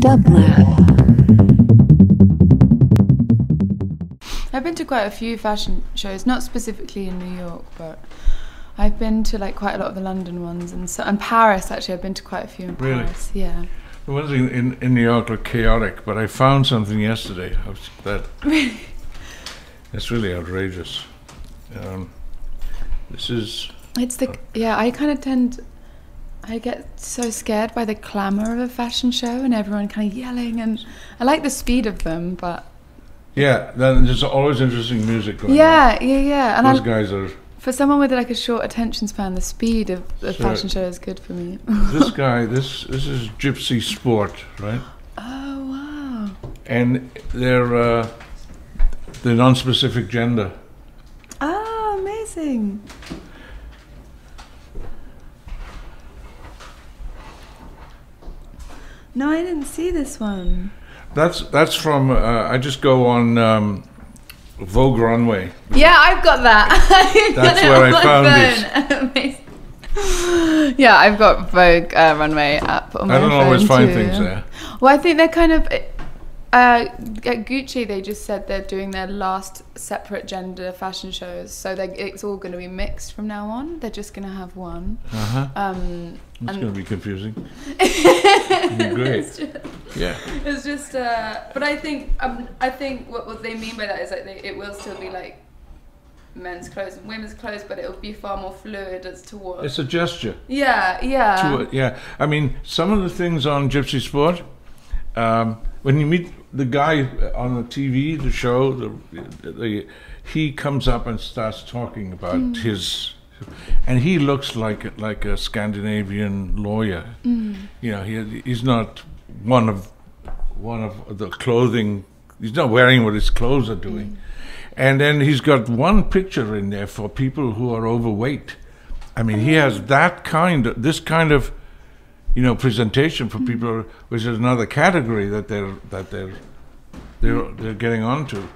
Dublab. I've been to quite a few fashion shows, not specifically in New York, but I've been to like quite a lot of the London ones, and Paris actually. I've been to quite a few in Paris. Yeah. The ones in New York look chaotic, but I found something yesterday that Really? it's really outrageous. This is. It's the I get so scared by the clamour of a fashion show and everyone kind of yelling, and I like the speed of them, but Yeah, then there's always interesting music going on. Yeah. And Those guys are. For someone with like a short attention span, the speed of the fashion show is good for me. This guy, this is Gypsy Sport, right? Oh wow! And they're non-specific gender. Oh, amazing! No, I didn't see this one. That's from. I just go on Vogue Runway. Yeah, I've got that. That's where I found this. Yeah, I've got Vogue Runway app on my phone. I don't always find too. things there. Well, I think they're kind of. At Gucci, they just said they're doing their last separate gender fashion shows, so it's all going to be mixed from now on. They're just going to have one. It's going to be confusing. Great. Yeah. It's just, but I think what they mean by that is like it will still be like men's clothes and women's clothes, but it'll be far more fluid as to what. It's a gesture. Yeah. Yeah. I mean, some of the things on Gypsy Sport, when you meet the guy on the TV, the show, he comes up and starts talking about his. And he looks like a Scandinavian lawyer. You know, he's not one of the clothing. He's not wearing what his clothes are doing. And then he's got one picture in there for people who are overweight. I mean, he has this kind of, you know, presentation for people, which is another category that they're getting onto.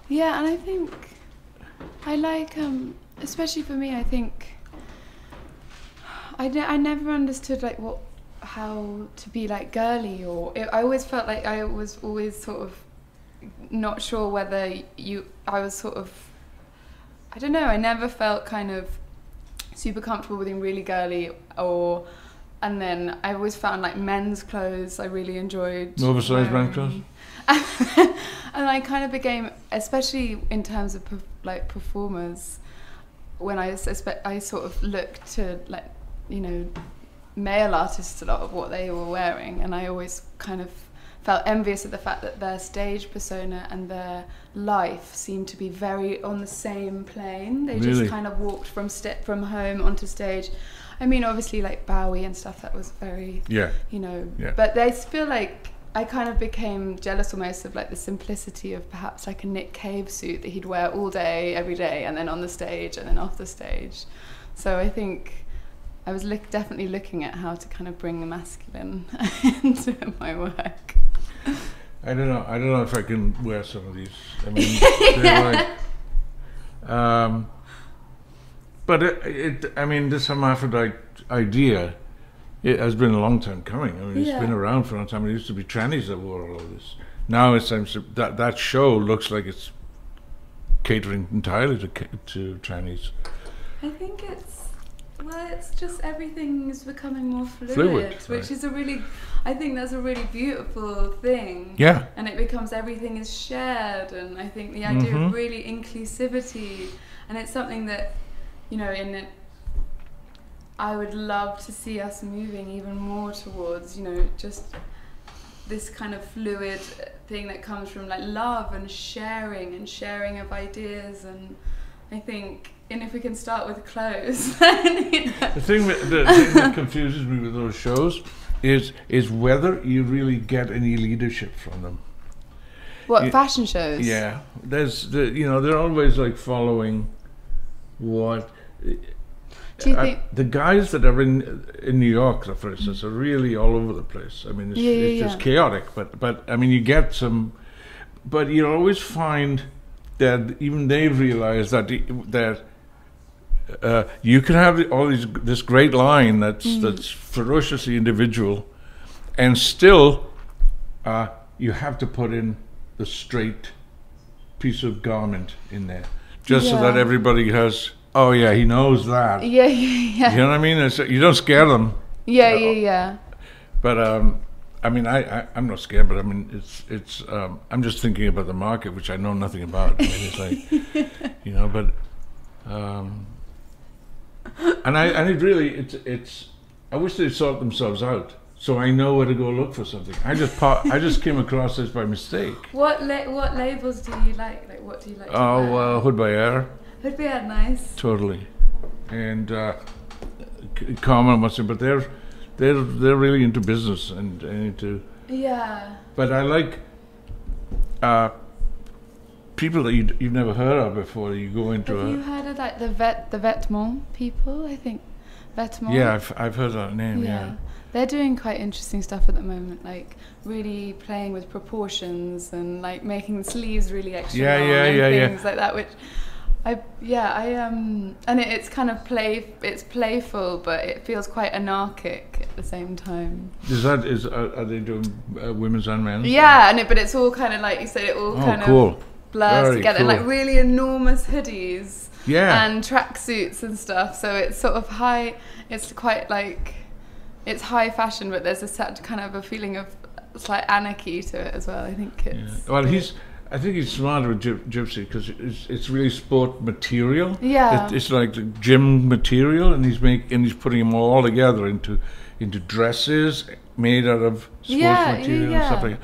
Yeah, and I think I like. Especially for me, I think I never understood like how to be like girly, or I always felt like I was always sort of not sure whether I was sort of, I don't know, I never felt kind of super comfortable with being really girly, and then I always found like men's clothes I really enjoyed. Oversized men's clothes? And I kind of became, especially in terms of like performers, when I sort of looked to, like, you know, male artists a lot of what they were wearing, and I always kind of felt envious of the fact that their stage persona and their life seemed to be very on the same plane. They just kind of walked from home onto stage. I mean, obviously, like Bowie and stuff, that was very, you know, but they feel like I kind of became jealous almost of like the simplicity of perhaps like a Nick Cave suit that he'd wear all day, every day, and then on the stage and then off the stage. So I think I was definitely looking at how to kind of bring the masculine into my work. I don't know if I can wear some of these. I mean, they're like, but I mean, this hermaphrodite idea, it has been a long time coming. I mean, it's been around for a long time. It used to be trannies that wore all of this. Now it seems that show looks like it's catering entirely to trannies. I think it's just everything is becoming more fluid, which is I think that's a really beautiful thing. Yeah. And it becomes everything is shared, and I think the idea of really inclusivity, and it's something that, you know, I would love to see us moving even more towards, you know, just this kind of fluid thing that comes from like love and sharing of ideas. And I think, and if we can start with clothes, then, you know. The thing that confuses me with those shows is whether you really get any leadership from them. What, fashion shows? Yeah, they're always like following what. Do you think the guys that are in New York, for instance, are really all over the place? I mean, it's just chaotic. But I mean, you get some, but you always find that even they've realized that you can have this great line that's ferociously individual, and still you have to put in the straight piece of garment in there, just so that everybody has. Oh yeah, he knows that. Yeah, yeah. You know what I mean? You don't scare them. Yeah, yeah. But I mean, I'm not scared, but I mean, it's. I'm just thinking about the market, which I know nothing about. I mean, it's like, you know, but. And it really, it's. I wish they'd sort themselves out, so I know where to go look for something. I just came across this by mistake. What labels do you like? Like, what do you like? Oh, Hood by Air. Hood by Air, nice. Totally, and Common must have, but they're really into business and into. Yeah. But I like people that you've never heard of before. You go into. Have you heard of like the Vêtements people? I think Vêtements. Yeah, I've heard that name. Yeah. They're doing quite interesting stuff at the moment, like really playing with proportions and like making the sleeves really extra long and things like that. Which and it's kind of it's playful, but it feels quite anarchic at the same time. Are they doing women's and men's? Yeah, but it's all kind of like you said, it all kind of blurs together, cool. Like really enormous hoodies, and tracksuits and stuff. So it's sort of high. It's quite like it's high fashion, but there's a set kind of a feeling of slight anarchy to it as well. I think it's. Well, I think he's smarter with Gypsy because it's really sport material. Yeah. It's like the gym material, and he's putting them all together into dresses made out of sports material and stuff like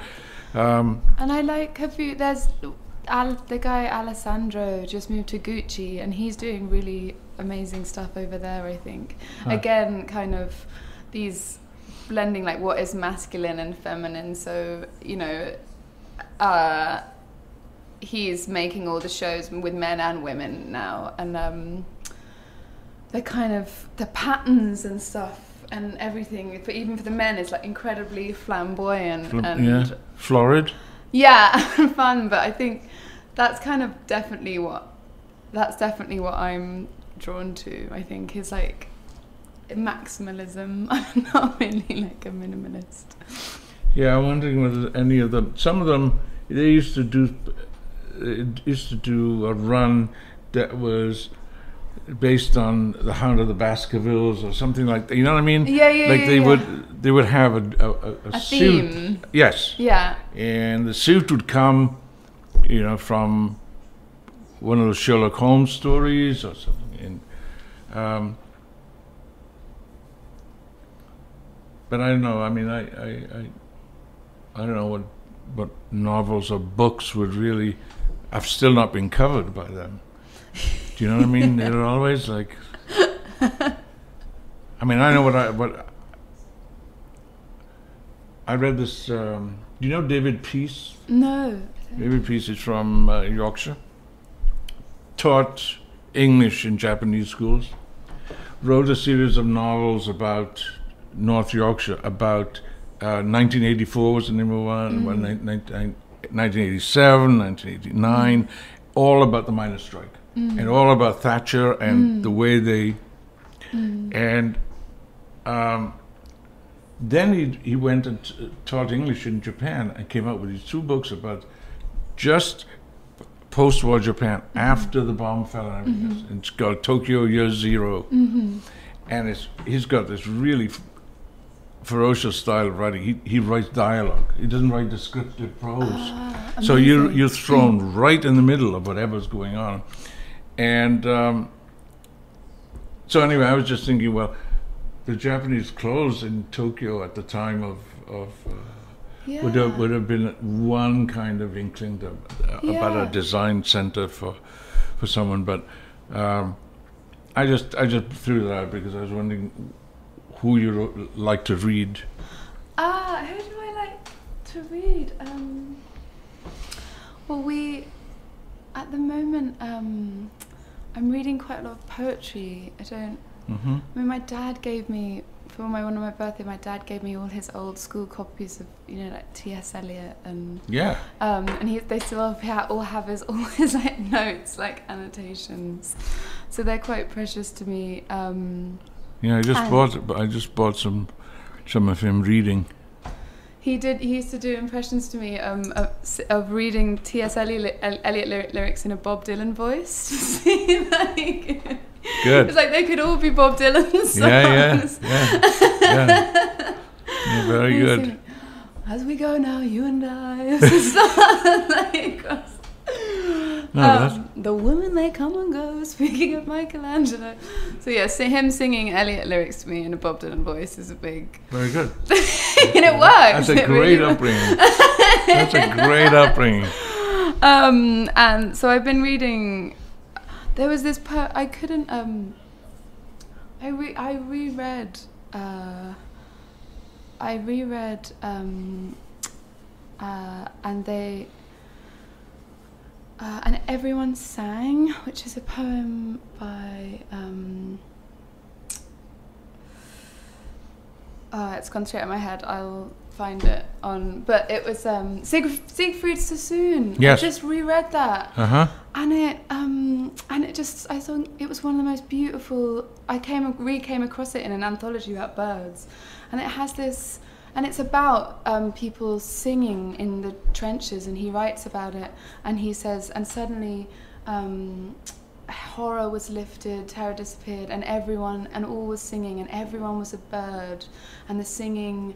that. And I like there's the guy Alessandro just moved to Gucci, and he's doing really amazing stuff over there. I think again, kind of these blending like what is masculine and feminine. So you know. He's making all the shows with men and women now, and the kind of the patterns and stuff and everything, but even for the men, it's like incredibly flamboyant and florid. Yeah, fun. But I think that's kind of definitely what I'm drawn to. I think is like maximalism. I'm not really like a minimalist. Yeah, I'm wondering whether any of them. Some of them they used to do a run that was based on the Hound of the Baskervilles or something like that. You know what I mean? They would have a suit. Theme. Yes. Yeah. And the suit would come, you know, from one of the Sherlock Holmes stories or something. And but I don't know. I mean, I don't know what novels or books would really. I've still not been covered by them. Do you know what I mean? They're always like. I mean, I know what I read this. Do you know David Peace? No. David Peace is from Yorkshire. Taught English in Japanese schools. Wrote a series of novels about North Yorkshire. About 1984 was the name of one. 1987, 1989, all about the miners' strike, and all about Thatcher and the way they. And then he went and taught English in Japan and came out with these two books about just post-war Japan after the bomb fell and everything. It's called Tokyo Year Zero, and he's got this really ferocious style of writing. He writes dialogue. He doesn't write descriptive prose. So you're thrown right in the middle of whatever's going on. And so anyway, I was just thinking, well, the Japanese clothes in Tokyo at the time of would have been one kind of inkling about a design center for someone. But I just threw that out because I was wondering who you like to read. Who do I like to read? Well, at the moment, I'm reading quite a lot of poetry. I mean, my dad gave me, for one of my birthday, my dad gave me all his old school copies of, you know, like T.S. Eliot and and they still all have all his like notes, like annotations, so they're quite precious to me. Yeah, I just bought some of him reading. He did. He used to do impressions to me of reading T.S. Eliot lyrics in a Bob Dylan voice. To see, like, Good. It's like they could all be Bob Dylan songs. Yeah. Yeah, very good. Singing, as we go now, you and I. Like, the women, they come and go. Speaking of Michelangelo, so yeah, him singing Eliot lyrics to me in a Bob Dylan voice is a big. Very good. And it works. That's a great upbringing. That's a great upbringing. And so I've been reading. There was this I couldn't. I reread. And they. And Everyone Sang, which is a poem by. It's gone straight out of my head. I'll find it on. But it was Siegfried Sassoon. Yes. I just reread that. And it just, I thought it was one of the most beautiful. I came across it in an anthology about birds, and it has this. And it's about people singing in the trenches, and he writes about it, and he says, and suddenly horror was lifted, terror disappeared, and all was singing, and everyone was a bird, and the singing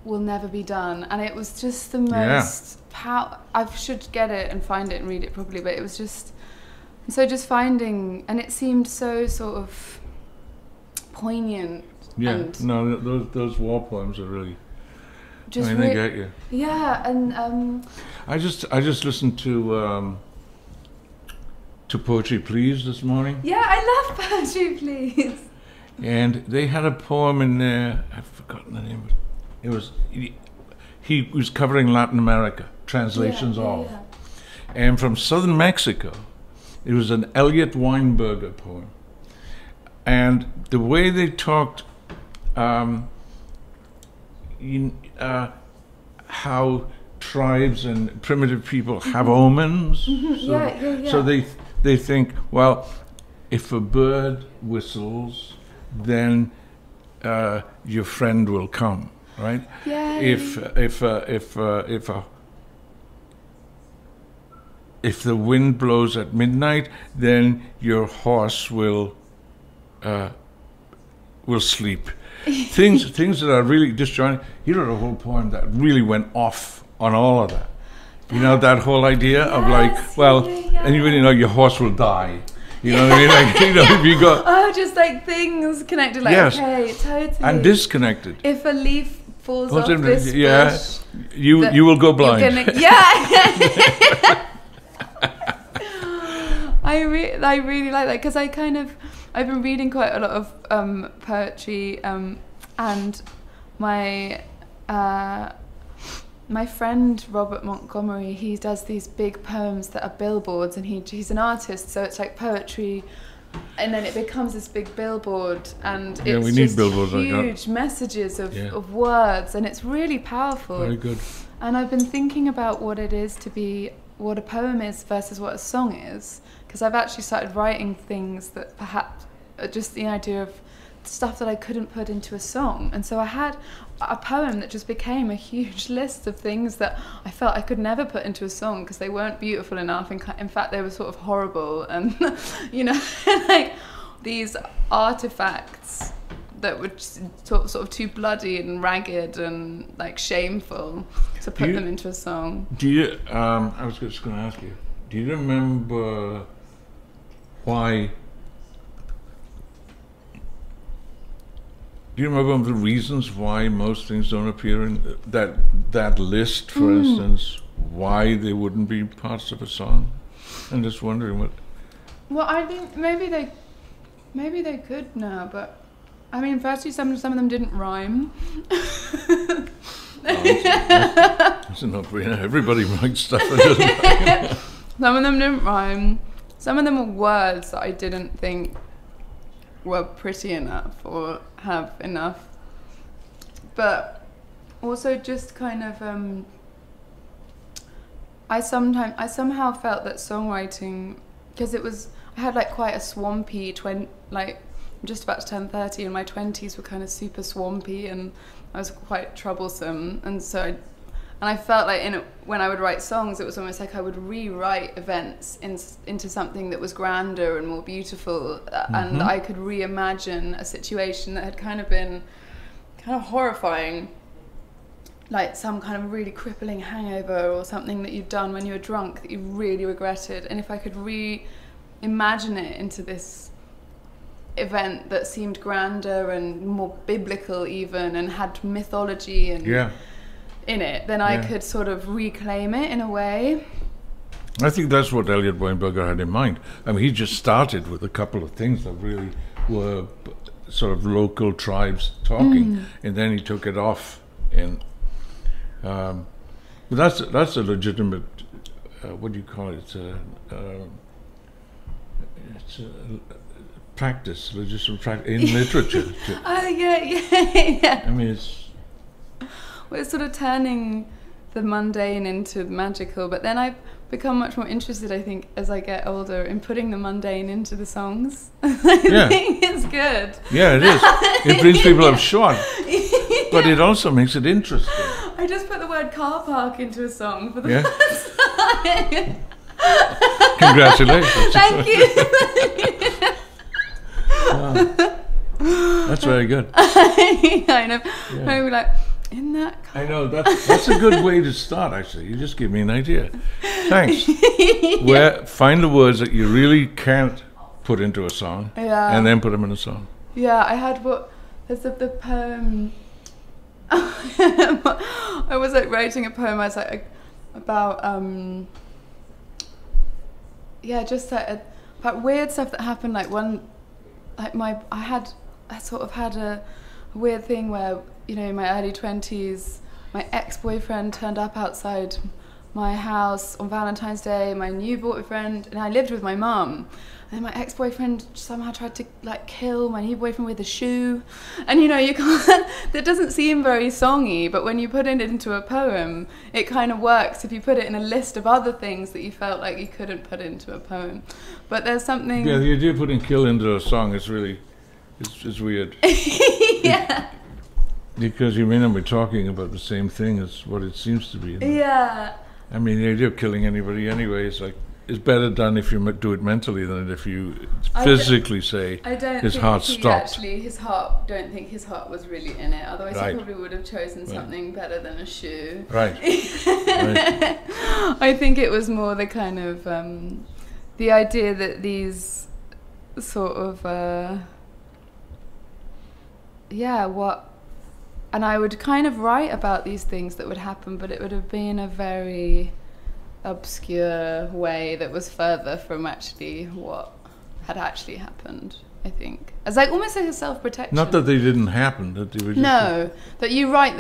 will never be done. And it was just the most I should get it and find it and read it properly, but it was just finding, and it seemed so sort of poignant. Yeah, and no, those war poems are really. Just they get you. Yeah, and I just listened to Poetry Please this morning. Yeah, I love Poetry Please. And they had a poem in there. I've forgotten the name of it. It was he was covering Latin America, translations of, and from southern Mexico. It was an Elliot Weinberger poem, and the way they talked. How tribes and primitive people have omens. So they think, well, if a bird whistles, then your friend will come, right? Yeah. If the wind blows at midnight, then your horse will sleep. things that are really disjointed. He wrote a whole poem that really went off on all of that. You know, that whole idea of like, well, and you really know your horse will die. You know what I mean? Like, you know, if you got just like things connected. Like, okay, totally. And disconnected. If a leaf falls off this bush, you will go blind. I really like that, because I've been reading quite a lot of poetry, and my friend Robert Montgomery, he does these big poems that are billboards, and he's an artist, so it's like poetry, and then it becomes this big billboard, and it's we need billboards huge messages of words, and it's really powerful. Very good. And I've been thinking about what it is to be, what a poem is versus what a song is, because I've actually started writing things that perhaps are just the idea of stuff that I couldn't put into a song. And so I had a poem that just became a huge list of things that I felt I could never put into a song because they weren't beautiful enough. In fact, they were sort of horrible, and you know, like these artifacts that were sort of too bloody and ragged and like shameful to put them into a song. Do you? I was just going to ask you. Do you remember why? Do you remember the reasons why most things don't appear in that list? For instance, why they wouldn't be parts of a song? I'm just wondering what. Well, I think maybe they could now, but I mean, firstly, some of them didn't rhyme. That's a no-brainer. Everybody writes stuff that doesn't rhyme. Some of them didn't rhyme. Some of them were words that I didn't think were pretty enough or have enough. But also just kind of, I somehow felt that songwriting, because I had like quite a swampy I'm just about to turn 30, and my 20s were kind of super swampy, and I was quite troublesome, and so I felt like when I would write songs, it was almost like I would rewrite events into something that was grander and more beautiful, and I could reimagine a situation that had kind of been kind of horrifying, like some kind of really crippling hangover or something that you'd done when you were drunk that you really regretted, and if I could reimagine it into this event that seemed grander and more biblical even, and had mythology and in it, then I could sort of reclaim it in a way. I think that's what Elliot Weinberger had in mind. I mean, he just started with a couple of things that really were sort of local tribes talking, and then he took it off. And but that's a legitimate, what do you call it? It's a practice, legitimate practice in literature. Oh yeah. I mean, it's sort of turning the mundane into magical, but then I've become much more interested, I think, as I get older, in putting the mundane into the songs. I think it's good. Yeah, it is. It brings people up short, but it also makes it interesting. I just put the word car park into a song for the first time. Congratulations. Thank you. Wow. That's very good. I know. Yeah. I was like, in that car. I know, that's a good way to start, actually. You just give me an idea. Thanks. Find the words that you really can't put into a song, and then put them in a song. Yeah, I had there's the poem. I was like writing a poem. I was like about just like about weird stuff that happened. Like I sort of had a weird thing where, you know, in my early 20s, my ex-boyfriend turned up outside my house on Valentine's Day, my new boyfriend, and I lived with my mum. And my ex-boyfriend somehow tried to like kill my new boyfriend with a shoe. And you know, you can't, that doesn't seem very songy, but when you put it into a poem, it kind of works if you put it in a list of other things that you felt like you couldn't put into a poem. But there's something... Yeah, the idea of putting kill into a song is really, it's weird. Yeah. Because you may not be talking about the same thing as what it seems to be. Yeah. I mean, the idea of killing anybody anyway is like, it's better done if you do it mentally than if you physically say his heart stopped. Don't think his heart was really in it. Otherwise, he probably would have chosen something better than a shoe. Right. I think it was more the kind of the idea that these sort of and I would kind of write about these things that would happen, but it would have been a very obscure way that was further from actually what had actually happened, I think. As like almost like a self-protection. Not that they didn't happen, that they were just... that you rewrite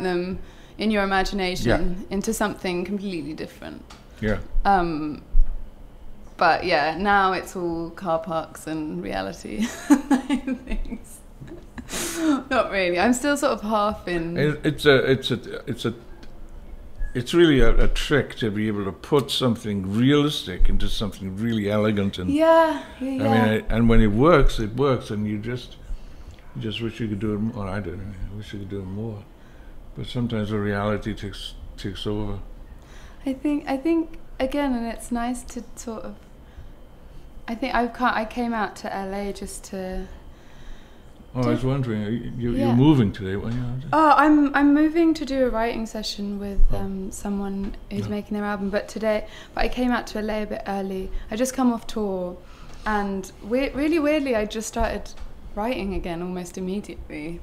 them in your imagination into something completely different. Yeah. But yeah, now it's all car parks and reality things. Not really. I'm still sort of half in... It's really a trick to be able to put something realistic into something really elegant, and I mean, and when it works, and you just wish you could do it more. I do. I wish you could do it more, but sometimes the reality takes over. I think again, and it's nice to sort of. I think I came out to LA just to. Oh, I was wondering, you're moving today, weren't you? Oh, I'm moving to do a writing session with someone who's making their album. But I came out to LA a bit early. I just come off tour, and really weirdly, I just started writing again almost immediately,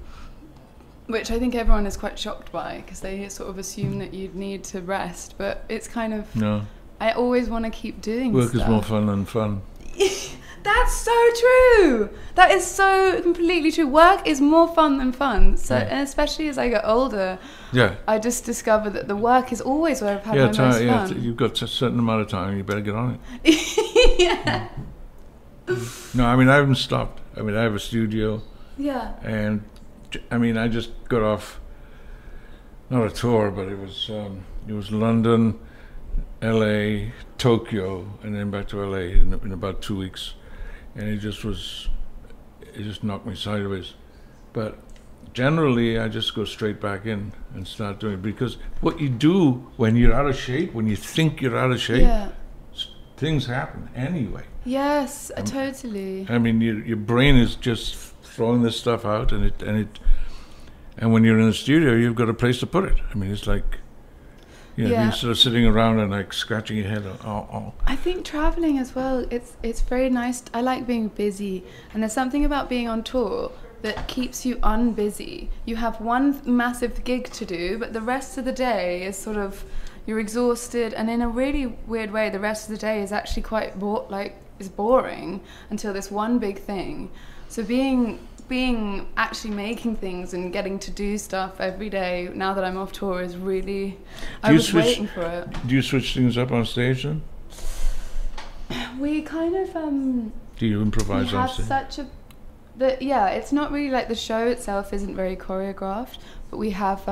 which I think everyone is quite shocked by because they sort of assume that you'd need to rest. But it's kind of I always want to keep doing work stuff. is more fun than fun. That's so true. That is so completely true. Work is more fun than fun. So, and especially as I get older, I just discover that the work is always where I've had my most fun. You've got a certain amount of time. You better get on it. No, I mean I haven't stopped. I mean I have a studio. Yeah. And I mean I just got off, not a tour, but it was London, LA, Tokyo, and then back to LA in about 2 weeks. And it just was, it just knocked me sideways. But generally, I just go straight back in and start doing it, because what you do when you're out of shape, when you think you're out of shape, Yeah. things happen anyway. Yes, totally. I mean, your brain is just throwing this stuff out, and when you're in the studio, you've got a place to put it. I mean, it's like, you're sort of sitting around and like scratching your head. Oh. I think traveling as well, it's very nice. I like being busy, and there's something about being on tour that keeps you unbusy. You have one massive gig to do, but the rest of the day is sort of, you're exhausted, and in a really weird way, the rest of the day is actually quite is boring until this one big thing. So being actually making things and getting to do stuff every day now that I'm off tour is really, I was waiting for it. Do you switch things up on stage then? We kind of do you improvise on stage? It's not really like, the show itself isn't very choreographed, but we have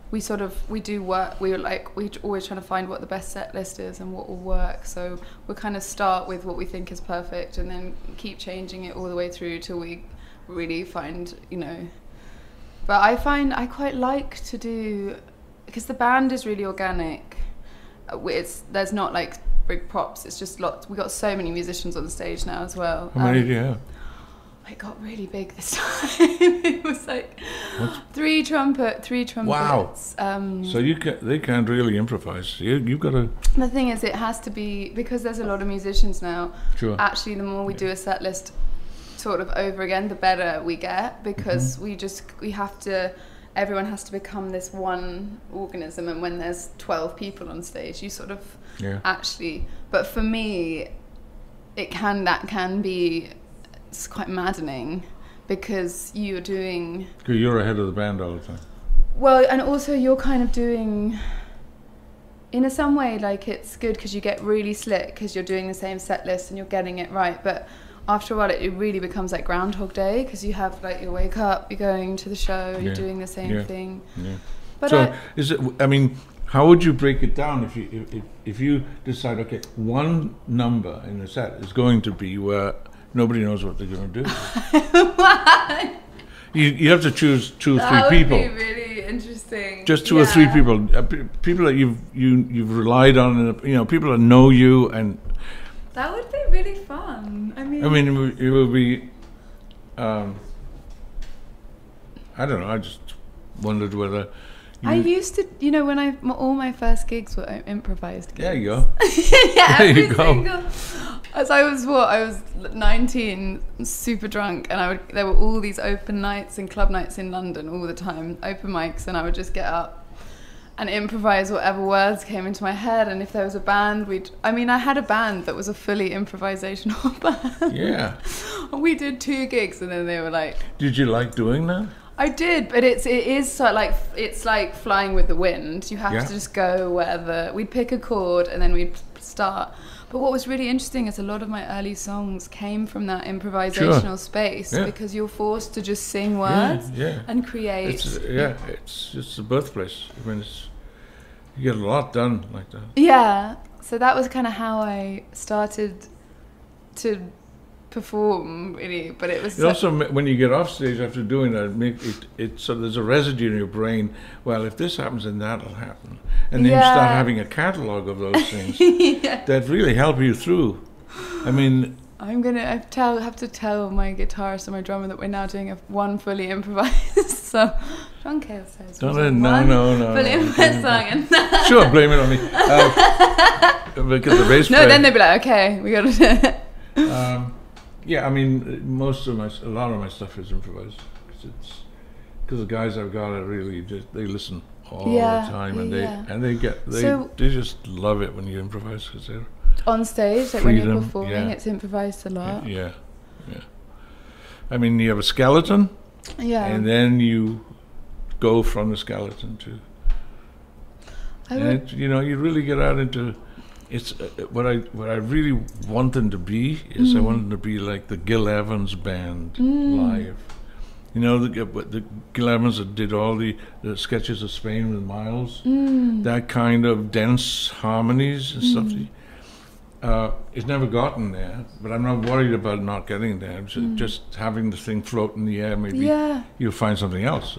we do work. We're always trying to find what the best set list is and what will work. So we kind of start with what we think is perfect, and then keep changing it all the way through till we really find, But I find I quite like to do, because the band is really organic. There's not like big props. It's just lots. We got so many musicians on the stage now as well. How many do you have? It got really big this time. It was like three trumpets. Wow. So they can't really improvise. You've got to. The thing is, it has to be, because there's a lot of musicians now. Sure. Actually, the more we do a set list sort of over again, the better we get, because we have to. Everyone has to become this one organism, and when there's 12 people on stage, you sort of actually. But for me, that can be. It's quite maddening, because you're doing. Because you're ahead of the band all the time. Well, and also you're kind of doing. In some way, like, it's good because you get really slick because you're doing the same set list and you're getting it right. But after a while, it really becomes like Groundhog Day, because you have like, you wake up, you're going to the show, you're doing the same thing. Yeah. But so is it? I mean, how would you break it down if you decide, okay, one number in the set is going to be where nobody knows what they're going to do. What? You have to choose 2 or 3 people. That would be really interesting. Just 2 or 3 people, people that you've relied on, and people that know you, and that would be really fun. I mean, it would be. I don't know. I just wondered whether. I used to, when all my first gigs were improvised gigs. There you go. Yeah, there you go. As I was 19, super drunk, and there were all these open nights and club nights in London all the time, open mics, and I would just get up and improvise whatever words came into my head. And if there was a band, I had a band that was a fully improvisational band. Yeah. We did 2 gigs, and then they were like. Did you like doing that? I did, but it is so like, it's like flying with the wind. You have to just go wherever. We'd pick a chord and then we'd start. But what was really interesting is a lot of my early songs came from that improvisational space, because you're forced to just sing words and create. It's just the birthplace. I mean, you get a lot done like that. Yeah, so that was kind of how I started to perform, really. But it was also, when you get off stage after doing that, so there's a residue in your brain. Well, if this happens, then that'll happen, and then you start having a catalogue of those things that really help you through. I mean, have to tell my guitarist and my drummer that we're now doing one fully improvised. So Cale says, no, fully improvised song. Sure, blame it on me. Because the bass player. No, then they'd be like, okay, we got to do it. Yeah, I mean, a lot of my stuff is improvised, because the guys I've got are really they listen all the time, and they just love it when you improvise, because they're on stage, like when you're performing, it's improvised a lot. Yeah. I mean, you have a skeleton, and then you go from the skeleton to, you really get out into. It's what I really want them to be is I want them to be like the Gil Evans band live. The Gil Evans that did all the sketches of Spain with Miles. That kind of dense harmonies and stuff. it's never gotten there, but I'm not worried about not getting there. Just having the thing float in the air, maybe you'll find something else.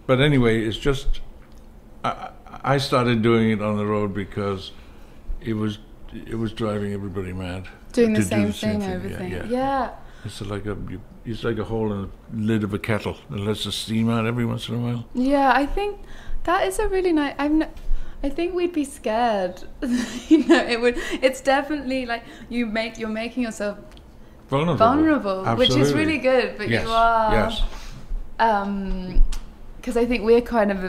But anyway, it's just I started doing it on the road because it was driving everybody mad. Doing the same thing, everything. Yeah. It's like a hole in the lid of a kettle that lets the steam out every once in a while. Yeah, I think that is a really nice. I think we'd be scared. You know, it's definitely like you're making yourself vulnerable, which is really good. But you are. Yes. Because I think we're kind of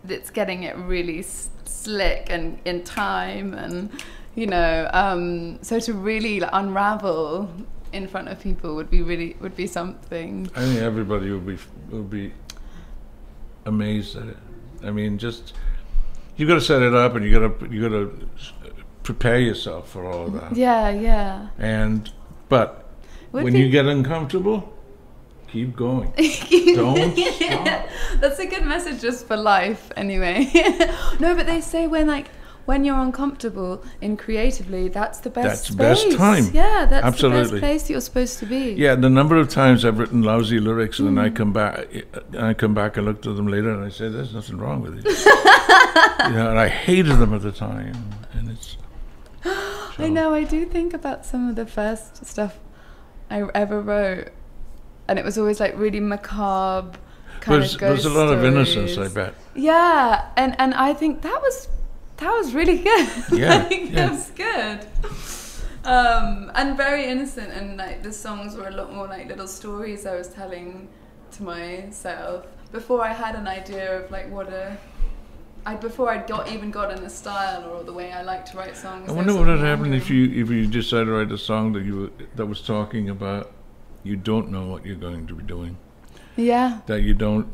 it's getting it really slick and in time, and you know, so to really like, unravel in front of people would be something. I think everybody would be amazed at it. I mean, just you got to set it up, and you got to prepare yourself for all of that. Yeah. But when you get uncomfortable, keep going. Don't stop. That's a good message just for life, anyway. No, but they say when you're uncomfortable in creatively, that's the best space. That's the best time. Yeah, that's Absolutely. the best place that you're supposed to be. Yeah, the number of times I've written lousy lyrics and then I come back and look at them later and I say, "There's nothing wrong with it." You know, and I hated them at the time, and it's. So. I know. I do think about some of the first stuff I ever wrote, and it was always like really macabre kind of ghost There's a lot stories. of innocence, I bet. Yeah, and I think that was really good. Yeah, That was good. And very innocent, and like the songs were a lot more like little stories I was telling to myself before I had an idea of like before I'd even gotten the style or the way I like to write songs. I wonder what would happen if you decided to write a song that was talking about you don't know what you're going to be doing. Yeah. That you don't.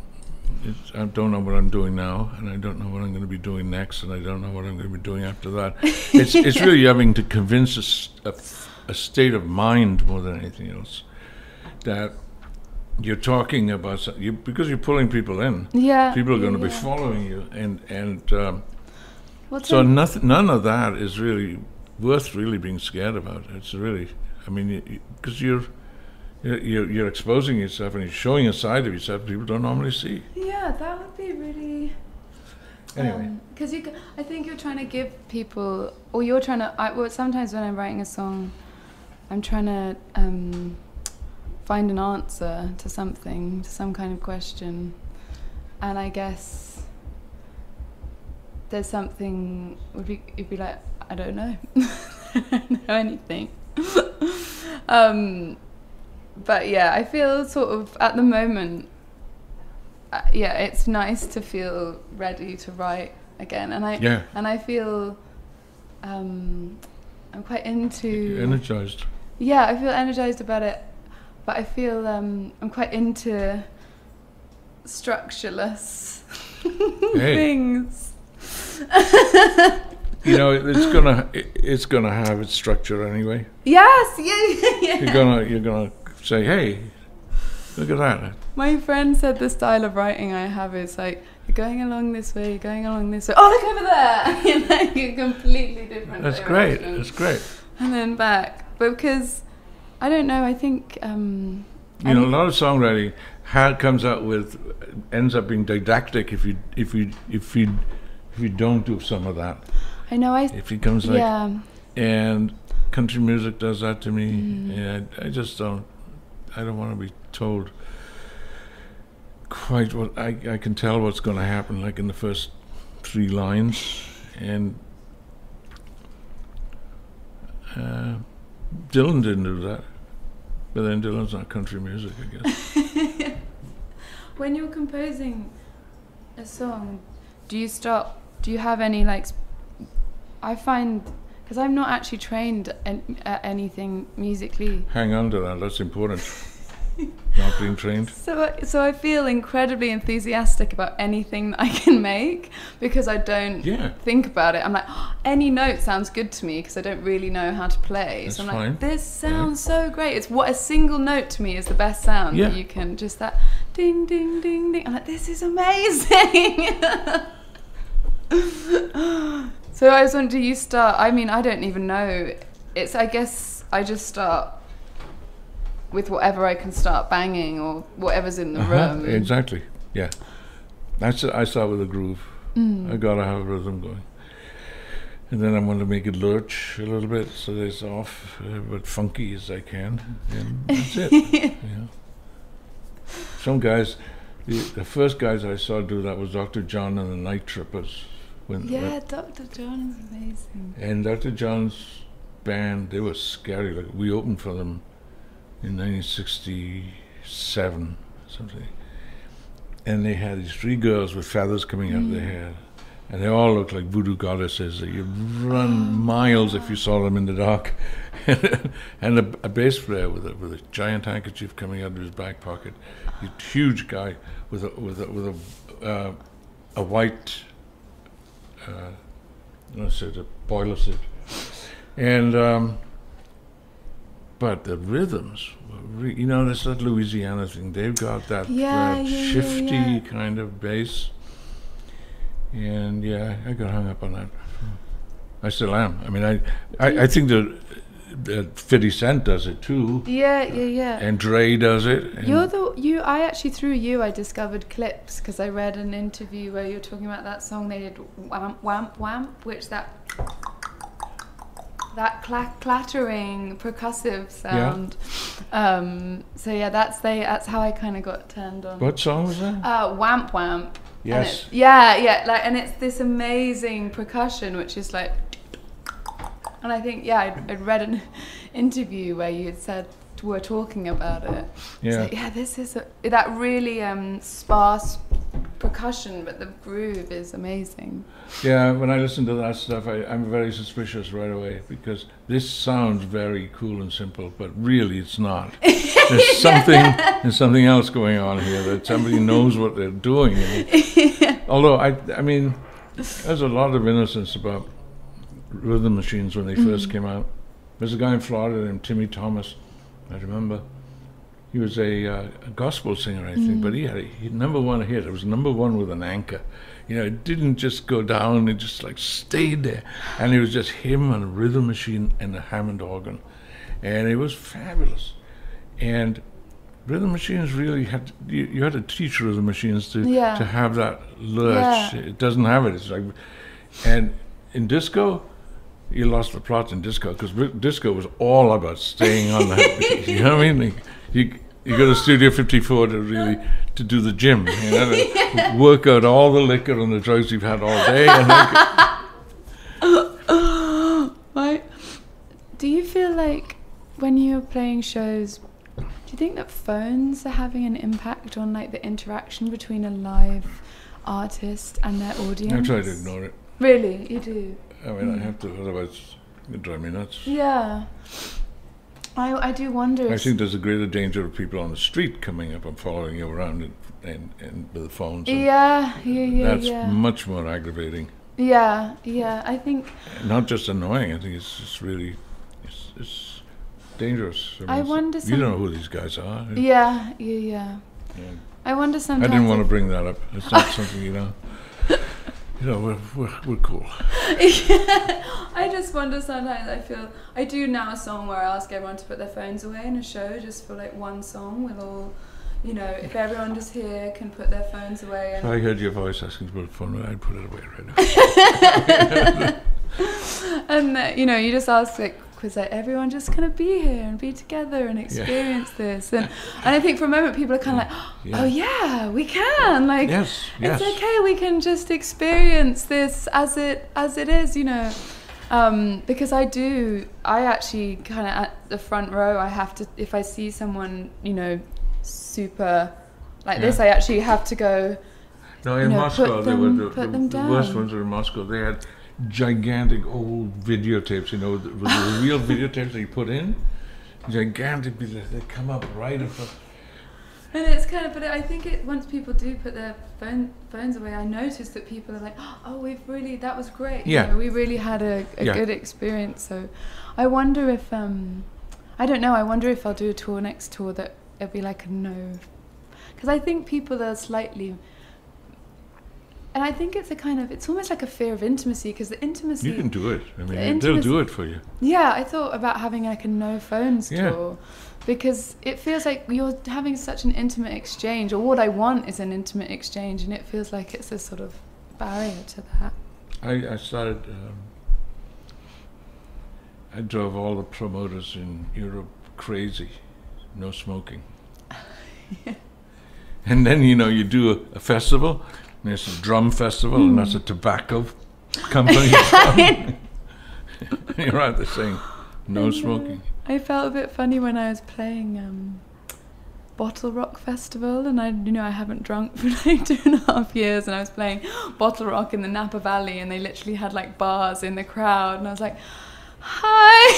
I don't know what I'm doing now, and I don't know what I'm going to be doing next, and I don't know what I'm going to be doing after that. It's really having to convince a state of mind more than anything else that you're talking about something, because you're pulling people in. Yeah. People are going to be following you, and so none of that is really worth really being scared about. It's really, I mean, because you're exposing yourself and you're showing a side of yourself people don't normally see. Yeah, that would be really. Anyway, because I think you're trying to give people, or you're trying to. Well, sometimes when I'm writing a song, I'm trying to find an answer to something, to some kind of question, and I guess there's something it'd be like, I don't know, I don't know anything. But yeah, I feel sort of at the moment, it's nice to feel ready to write again, and I feel I'm quite into. You're energized. Yeah, I feel energized about it, but I feel I'm quite into structureless things. You know, it's gonna have its structure anyway. Yes, yeah. You're gonna say, "Hey, look at that." My friend said the style of writing I have is like, you're going along this way, you're going along this way. Oh, look over there! You know, you're completely different. That's great. That's great. And then back, but because I don't know, I think a lot of songwriting ends up being didactic if you don't do some of that. I know. If it comes and country music does that to me. Yeah, I just don't. I don't want to be told quite what I can tell what's going to happen, like in the first 3 lines, and Dylan didn't do that. But then Dylan's not country music, I guess. When you're composing a song, do you have any like? I find, because I'm not actually trained at anything musically. Hang on to that, that's important. Not being trained. So I feel incredibly enthusiastic about anything that I can make, because I don't think about it. I'm like, any note sounds good to me, because I don't really know how to play. That's so I'm fine. like, this sounds so great. It's what a single note to me is the best sound. That you can just that ding, ding, ding, ding. I'm like, this is amazing. So I was wondering, do you start? I mean, I don't even know. I guess I just start with whatever I can start banging or whatever's in the room. Exactly. Yeah. I start with a groove. I gotta have a rhythm going. And then I want to make it lurch a little bit so that it's off, but funky as I can. And that's it. Yeah. Some guys, the first guys I saw do that was Dr. John and the Night Trippers. Dr. John is amazing. And Dr. John's band, they were scary. Like, we opened for them in 1967, something. And they had these 3 girls with feathers coming out of their hair. And they all looked like voodoo goddesses. You'd run miles if you saw them in the dark. And a bass player with a giant handkerchief coming out of his back pocket. A huge guy with a white, let's say, the boiler suit. And but the rhythms, there's that Louisiana thing. They've got that shifty kind of bass. And I got hung up on that. I still am. I mean, I think that 50 Cent does it too. Yeah. And Dre does it. I actually through you I discovered Clips, because I read an interview where you were talking about that song they did, Wamp Wamp Wamp, which that clattering percussive sound. So that's how I kind of got turned on. What song was that? Wamp Wamp. Yes. And it's this amazing percussion, which is like, and I think I'd read an interview where you had said we're talking about it. Yeah. So, this is that really sparse percussion, but the groove is amazing. Yeah, when I listen to that stuff, I'm very suspicious right away, because this sounds very cool and simple, but really it's not. There's something else going on here, that somebody knows what they're doing. Although I mean, there's a lot of innocence about rhythm machines when they first came out. There's a guy in Florida named Timmy Thomas. I remember. He was a gospel singer, I think, but he had a #1 hit. It was #1 with an anchor. It didn't just go down, it just like stayed there. And it was just him and a rhythm machine and a Hammond organ. And it was fabulous. And rhythm machines really you had to teach rhythm machines to have that lurch. Yeah. It doesn't have it. It's like, and in disco, you lost the plot in disco, because disco was all about staying on that. You know what I mean? You go to Studio 54 to do the gym, to work out all the liquor and the drugs you've had all day. Right. Do you feel like when you're playing shows, do you think that phones are having an impact on like the interaction between a live artist and their audience? I try to ignore it. Really? You do? I mean, I have to, otherwise it drive me nuts. Yeah. I do wonder. I think there's a greater danger of people on the street coming up and following you around and with the phones. That's much more aggravating. Yeah, I think. Not just annoying. I think it's just really, it's dangerous. I wonder. You don't know who these guys are. Yeah. I wonder sometimes. I didn't want to bring that up. It's not something we're cool. I just wonder sometimes. I do now a song where I ask everyone to put their phones away in a show, just for like one song with all, if everyone just here can put their phones away. And if I heard your voice asking to put the phone away, I'd put it away right now. And you just ask because everyone just kind of be here and be together and experience this, and I think for a moment people are kind of like, oh yeah, we can, like, yes. It's okay, we can just experience this as it is, because I actually kind of at the front row, I have to, if I see someone super like this, I actually have to go. No, in Moscow, the worst ones were in Moscow. They had gigantic old videotapes, with the real videotapes that you put in. Gigantic, they come up right in front. And it's kind of, but I think once people do put their phones away, I notice that people are like, oh, that was great. Yeah. We really had a good experience. So I wonder if, I don't know, I wonder if I'll do a tour next tour that it'll be like a no. Because I think people are slightly and I think it's a kind of, it's almost like a fear of intimacy, because the intimacy... You can do it. I mean, they'll do it for you. Yeah, I thought about having like a no phones tour, because it feels like you're having such an intimate exchange, or what I want is an intimate exchange, and it feels like it's a sort of barrier to that. I started, I drove all the promoters in Europe crazy. No smoking. Yeah. And then, you know, you do a festival, and there's a drum festival, and that's a tobacco company. You're out there saying, no smoking. I felt a bit funny when I was playing Bottle Rock Festival, and I haven't drunk for like 2.5 years, and I was playing Bottle Rock in the Napa Valley, and they literally had like bars in the crowd, and I was like, hi.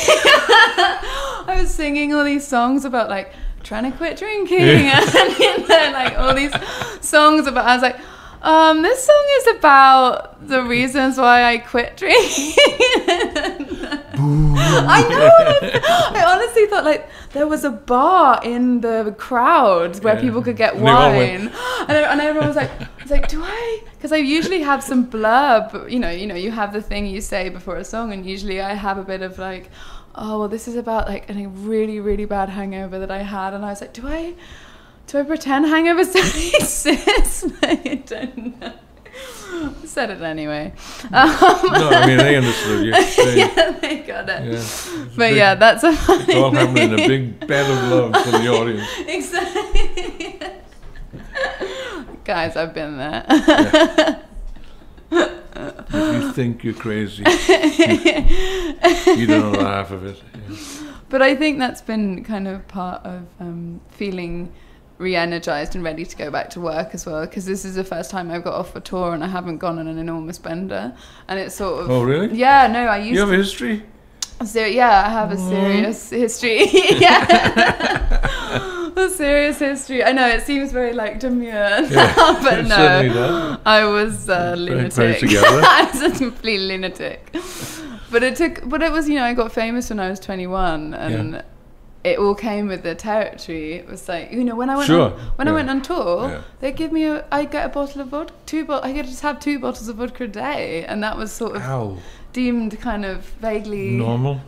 I was singing all these songs about like trying to quit drinking, and you know, like all these songs about, I was like, this song is about the reasons why I quit drinking. I know. I honestly thought like there was a bar in the crowd where people could get wine, and everyone was like, do I? Because I usually have some blurb. You know, you have the thing you say before a song, and usually I have a bit of like, oh well, this is about like a really, really bad hangover that I had, and I was like, do I pretend hangovers don't exist? I don't know. I said it anyway. No, I mean, they understood you. Yeah, they got it. Yeah. But yeah, that's a funny It's all happening in a big bed of love for the audience. Exactly. Guys, I've been there. Yeah. If you think you're crazy, you don't know half of it. Yeah. But I think that's been kind of part of feeling re-energized and ready to go back to work as well, because this is the first time I've got off a tour and I haven't gone on an enormous bender, and it's sort of... Oh really? Yeah, no, I used You have a history? So yeah, I have a serious history. Yeah. A serious history. I know it seems very like demure now, but no, I was lunatic. I was a complete lunatic. But it was, you know, I got famous when I was 21, and it all came with the territory. It was like, you know, when I went I went on tour, they give me I get a bottle of vodka, I get to just have 2 bottles of vodka a day, and that was sort of deemed kind of vaguely normal.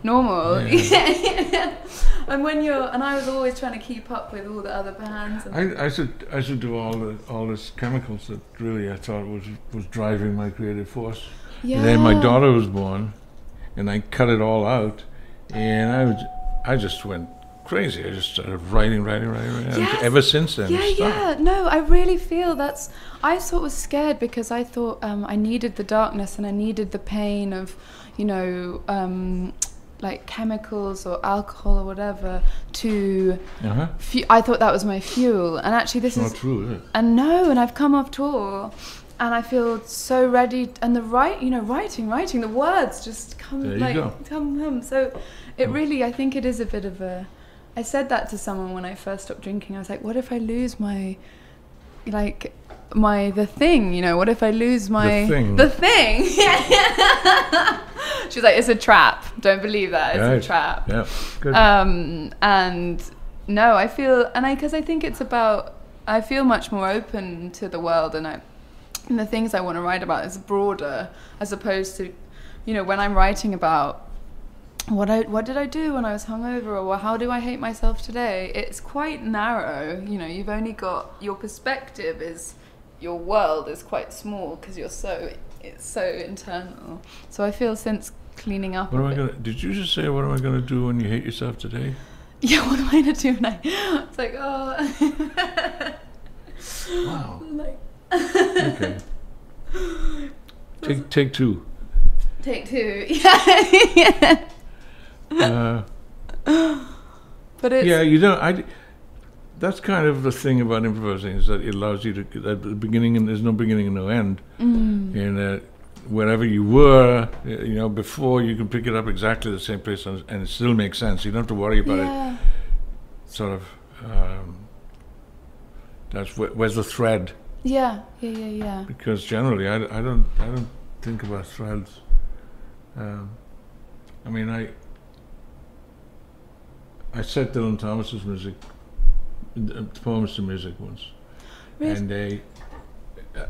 Yeah. And I was always trying to keep up with all the other bands. I should do all this chemicals that really I thought was driving my creative force. Yeah. And then my daughter was born, and I cut it all out, and I just went crazy. I just started writing. Yes. And ever since then, no, I really feel I sort of was scared, because I thought I needed the darkness and I needed the pain of, you know, like chemicals or alcohol or whatever to I thought that was my fuel, and actually this is not true, is it? And I've come off tour and I feel so ready, and writing, the words just come. So it really, I think it is a bit of I said that to someone when I first stopped drinking. I was like, what if I lose the thing, you know, what if I lose the thing? She's like, it's a trap. Don't believe that. It's a trap. Yeah. Good. And no, I feel, because I think it's about, I feel much more open to the world, and the things I want to write about is broader, as opposed to, you know, when I'm writing about what did I do when I was hungover, or how do I hate myself today, it's quite narrow. You know, you've only got, your perspective is, your world is quite small, because it's so internal. So I feel since cleaning up did you just say, what am I going to do when you hate yourself today? Yeah, what am I going to do when it's like, oh. Wow. Okay. Take 2. Take 2. Yeah. But it's... Yeah, you don't... that's kind of the thing about improvising, is that it allows you to... At the beginning, and there's no beginning and no end. And wherever you were, you know, before, you can pick it up exactly the same place, and it still makes sense. You don't have to worry about it. Sort of... that's where's the thread? Yeah. Because generally, I don't think about threads. I mean, I set Dylan Thomas's music, poems to music once, really?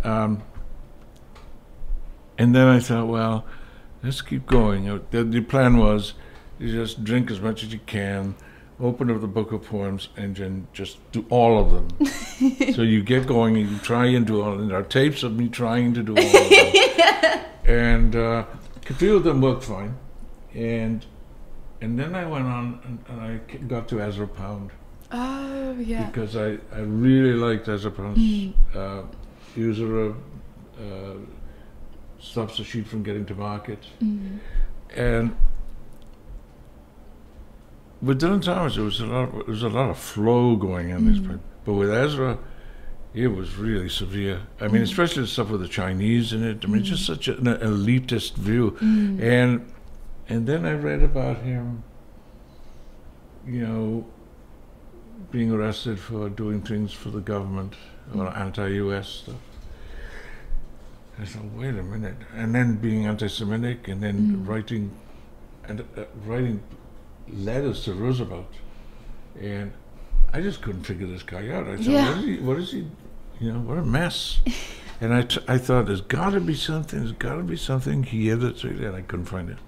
And And then I thought, well, let's keep going. The plan was you just drink as much as you can, open up the book of poems, and then just do all of them. So you get going and you try and do all of them. There are tapes of me trying to do all of them. And a few of them worked fine. And then I went on and I got to Ezra Pound. Oh, yeah. Because I really liked Ezra Pound's user stops the sheet from getting to market. And with Dylan Thomas, there was a lot of flow going on this point. But with Ezra, it was really severe. I mean, especially the stuff with the Chinese in it. I mean, it's just such an elitist view. And then I read about him, you know, being arrested for doing things for the government or anti-US stuff. I thought, wait a minute. And then being anti-Semitic, and then writing letters to Roosevelt. And I just couldn't figure this guy out. I thought, what is he, you know, what a mess. And I thought, there's got to be something here that's really, and I couldn't find it.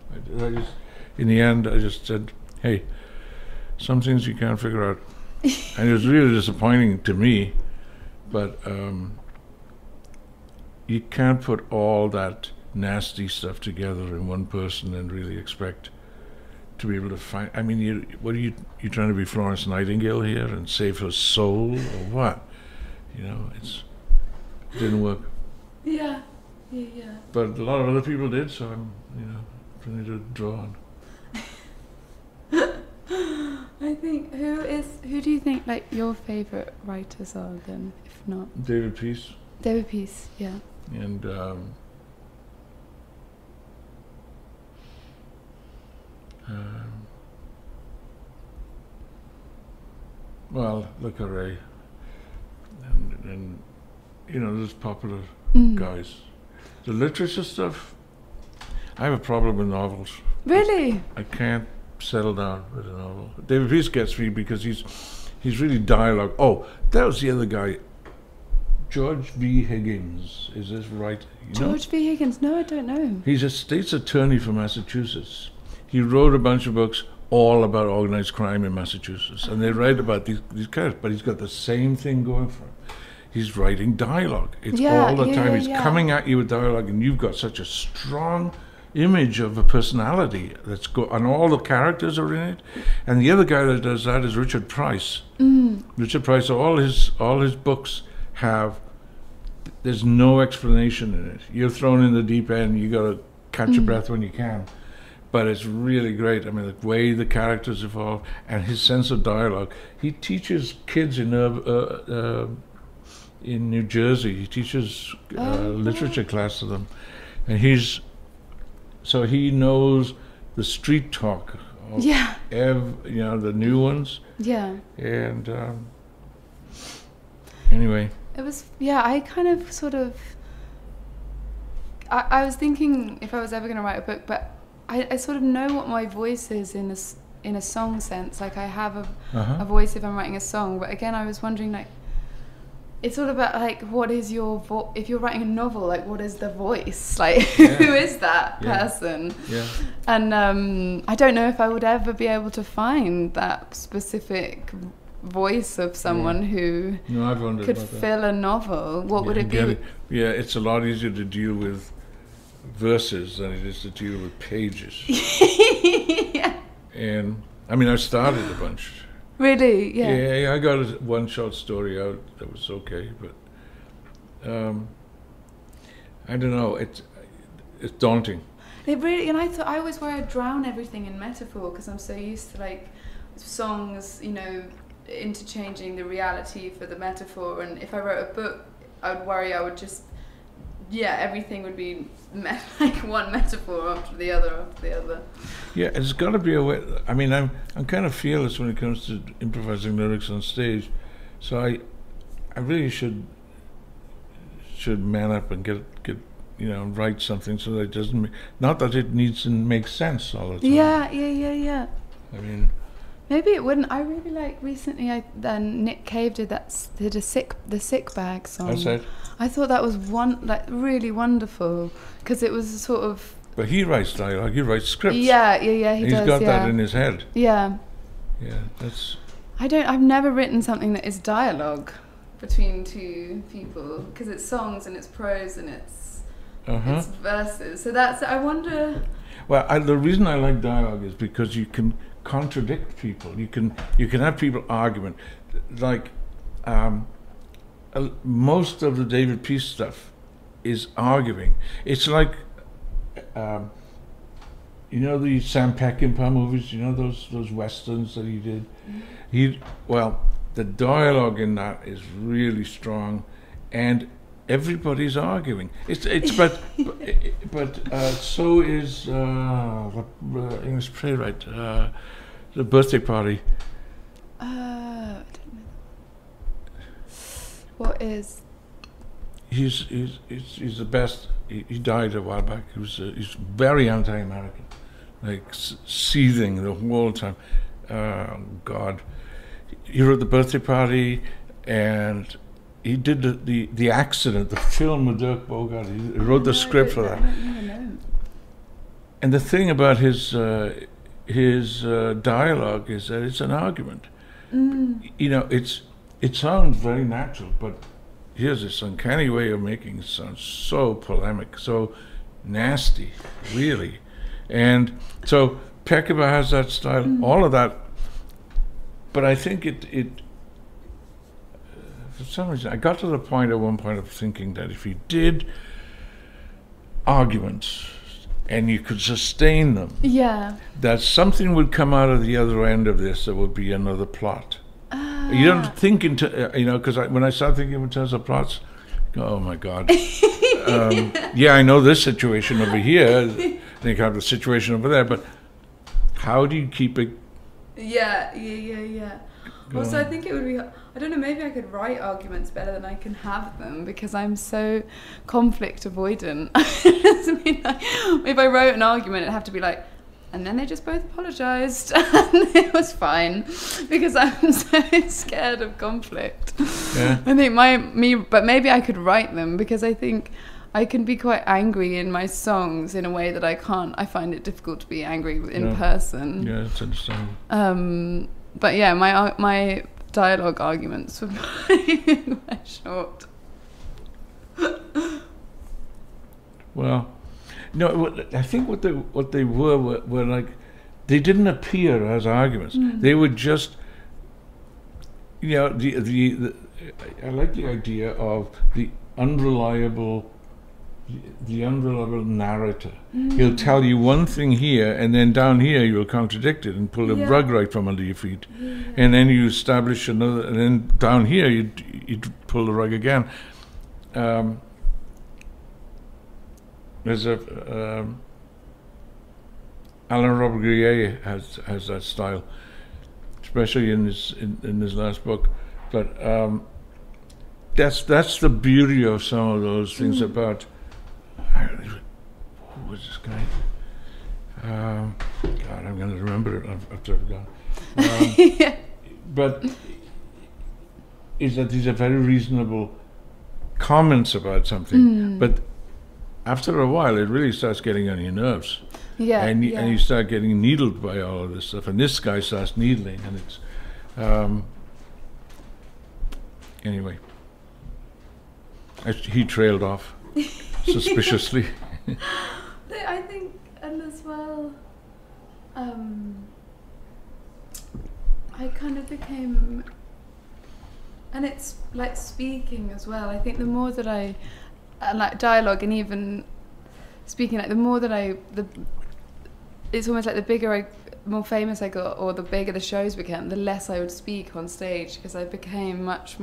I just, in the end, I just said, hey, some things you can't figure out. And it was really disappointing to me, but you can't put all that nasty stuff together in one person and really expect to be able to find. I mean, what are you trying to be Florence Nightingale here and save her soul or what? You know, it didn't work. Yeah. But a lot of other people did, so I'm, you know, trying to draw on. I think who do you think like your favorite writers are then, if not David Peace. David Peace, yeah. And well, Le Carré, and you know, those popular guys. The literature stuff, I have a problem with novels. Really? I can't settle down with a novel. David Peace gets me because he's really dialogue. Oh, that was the other guy, George V. Higgins. Is this right? George V. Higgins? No, I don't know him. He's a state's attorney for Massachusetts. He wrote a bunch of books all about organized crime in Massachusetts, and they write about these characters. But he's got the same thing going for him. He's writing dialogue. It's all the time. He's coming at you with dialogue, and you've got such a strong image of a personality that's and all the characters are in it. And the other guy that does that is Richard Price. Richard Price, all his books have, there's no explanation in it. You're thrown in the deep end, you got to catch your breath when you can. But it's really great. I mean, the way the characters evolve and his sense of dialogue. He teaches kids in New Jersey. He teaches literature class to them, and so he knows the street talk of you know, the new ones. Yeah. And anyway. It was, I kind of sort of, I was thinking if I was ever going to write a book, but I sort of know what my voice is in a song sense. Like I have a voice if I'm writing a song, but again, I was wondering, like, it's all about like what is your if you're writing a novel, like what is the voice, like who is that person? And I don't know if I would ever be able to find that specific voice of someone who could fill a novel. What would it be? It's a lot easier to deal with verses than it is to deal with pages. And I mean, I started a bunch. Really? Yeah, I got one short story out that was okay, but I don't know. It's daunting. It really, and I always worry I'd drown everything in metaphor because I'm so used to like songs, you know, interchanging the reality for the metaphor. And if I wrote a book, I would worry I would just everything would be like one metaphor after the other. Yeah, it's got to be a way. I mean, I'm kind of fearless when it comes to improvising lyrics on stage, so I really should man up and get you know, write something so that it doesn't not that it needs to make sense all the time. Yeah. I mean, maybe it wouldn't. I really like recently. Nick Cave did the sick bag song. That's it. I thought that was really wonderful, because it was sort of. But he writes dialogue. He writes scripts. Yeah, he does. He's got that in his head. Yeah. Yeah, that's. I've never written something that is dialogue between two people, because it's songs and it's prose and it's verses. So I wonder. Well, the reason I like dialogue is because you can contradict people. You can have people argument, like most of the David Peace stuff is arguing. It's like you know the Sam Peckinpah movies. You know those westerns that he did. The dialogue in that is really strong, and everybody's arguing. But so is the English playwright, The Birthday Party. I don't know. What is? He's the best. He died a while back. He's very anti-American, like seething the whole time. Oh God. He wrote The Birthday Party, and he did the Accident, the film with Dirk Bogarde. He wrote the script for that. I don't even know. And the thing about his dialogue is that it's an argument. You know, it sounds very natural, but he has this uncanny way of making it sound so polemic, so nasty, really. And so Peckinpah has that style, all of that. But I think it for some reason, I got to the point at one point of thinking that if you did arguments and you could sustain them, that something would come out of the other end of this that would be another plot. You don't think into, because when I start thinking in terms of plots, oh my God. Yeah, I know this situation over here, then you have the situation over there, but how do you keep it? Yeah. Also, I think it would be, I don't know, maybe I could write arguments better than I can have them, because I'm so conflict avoidant. I mean, if I wrote an argument, it'd have to be like, and then they just both apologised, and it was fine, because I'm so scared of conflict. Yeah. I think but maybe I could write them, because I think I can be quite angry in my songs in a way that I find it difficult to be angry in person. Yeah, that's understandable. But yeah, my dialogue arguments were quite short. Well, no, I think what they were like, they didn't appear as arguments. They were just, I like the idea of the unreliable narrator. He'll tell you one thing here, and then down here you'll contradict it and pull the rug right from under your feet. And then you establish another, and then down here you'd pull the rug again. There's Alain Robbe-Grillet has that style, especially in his last book. But that's the beauty of some of those things about. Who was this guy? God, I'm going to remember it after I've gone. But is that these are very reasonable comments about something, but after a while, it really starts getting on your nerves. And you start getting needled by all of this stuff. And this guy starts needling, and it's anyway. He trailed off suspiciously. I think, and as well, I kind of became, and it's like speaking as well. I think the more that I like dialogue, and even speaking, like the more that it's almost like the more famous I got, or the bigger the shows became, the less I would speak on stage, because I became much